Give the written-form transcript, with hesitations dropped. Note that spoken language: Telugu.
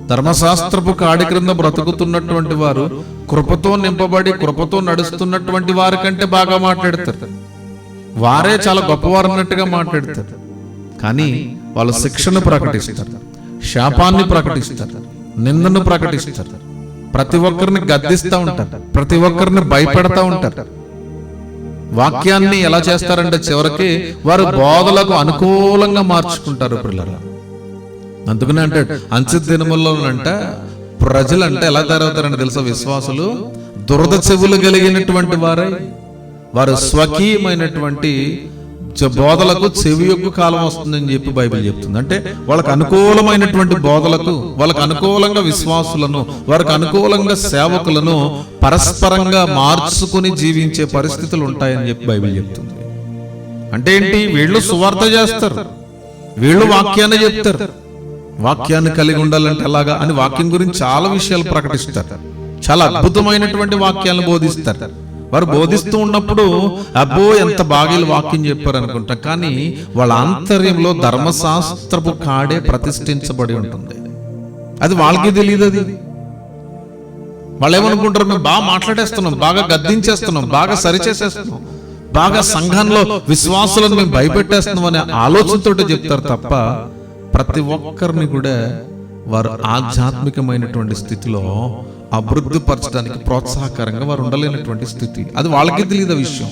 ధర్మశాస్త్రపు కాడి క్రింద బ్రతుకుతున్నటువంటి వారు కృపతో నింపబడి కృపతో నడుస్తున్నటువంటి వారి కంటే బాగా మాట్లాడతారు. వారే చాలా గొప్పవారు అన్నట్టుగా మాట్లాడతారు. కానీ వాళ్ళు శిక్షను ప్రకటిస్తారు, శాపాన్ని ప్రకటిస్తారు, నిందను ప్రకటిస్తారు, ప్రతి ఒక్కరిని గద్దిస్తూ ఉంటారు, ప్రతి ఒక్కరిని భయపెడతా ఉంటారు. వాక్యాన్ని ఎలా చేస్తారంటే చివరికి వారు బోధలకు అనుకూలంగా మార్చుకుంటారు పిల్లలు. అందుకనే అంటే అంచె దినముల్లోనంట ప్రజలంటే ఎలా తయారవుతారంటే తెలుసా, విశ్వాసులు దురద చెవులు కలిగినటువంటి వారు స్వకీయమైనటువంటి బోధలకు చెవి యొక్క కాలం వస్తుందని చెప్పి బైబిల్ చెప్తుంది. అంటే వాళ్ళకు అనుకూలమైనటువంటి బోధలకు, వాళ్ళకు అనుకూలంగా విశ్వాసులను, వారికి అనుకూలంగా సేవకులను పరస్పరంగా మార్చుకుని జీవించే పరిస్థితులు ఉంటాయని చెప్పి బైబిల్ చెప్తుంది. అంటే ఏంటి, వీళ్ళు సువార్త చేస్తారు, వీళ్ళు వాక్యాన్ని చెప్తారు. వాక్యాన్ని కలిగి ఉండాలంటే ఎలాగా అని వాక్యం గురించి చాలా విషయాలు ప్రకటిస్తారు, చాలా అద్భుతమైనటువంటి వాక్యాలను బోధిస్తారు. వారు బోధిస్తూ ఉన్నప్పుడు అబ్బో ఎంత బాగా వాక్యం చెప్పారు అనుకుంటాం, కానీ వాళ్ళ ఆంతర్యంలో ధర్మశాస్త్రపు కాడే ప్రతిష్ఠించబడి ఉంటుంది. అది వాళ్ళకి తెలియదు. అది వాళ్ళు ఏమనుకుంటారు, మేము బాగా మాట్లాడేస్తున్నాం, బాగా గద్దించేస్తున్నాం, బాగా సరిచేసేస్తున్నాం, బాగా సంఘంలో విశ్వాసులను మేము భయపెట్టేస్తున్నాం అనే ఆలోచనతో చెప్తారు తప్ప ప్రతి ఒక్కరిని కూడా వారు ఆధ్యాత్మికమైనటువంటి స్థితిలో అభివృద్ధి పరచడానికి ప్రోత్సాహకరంగా వారు ఉండలేనటువంటి స్థితి. అది వాళ్ళకి తెలియదు విషయం.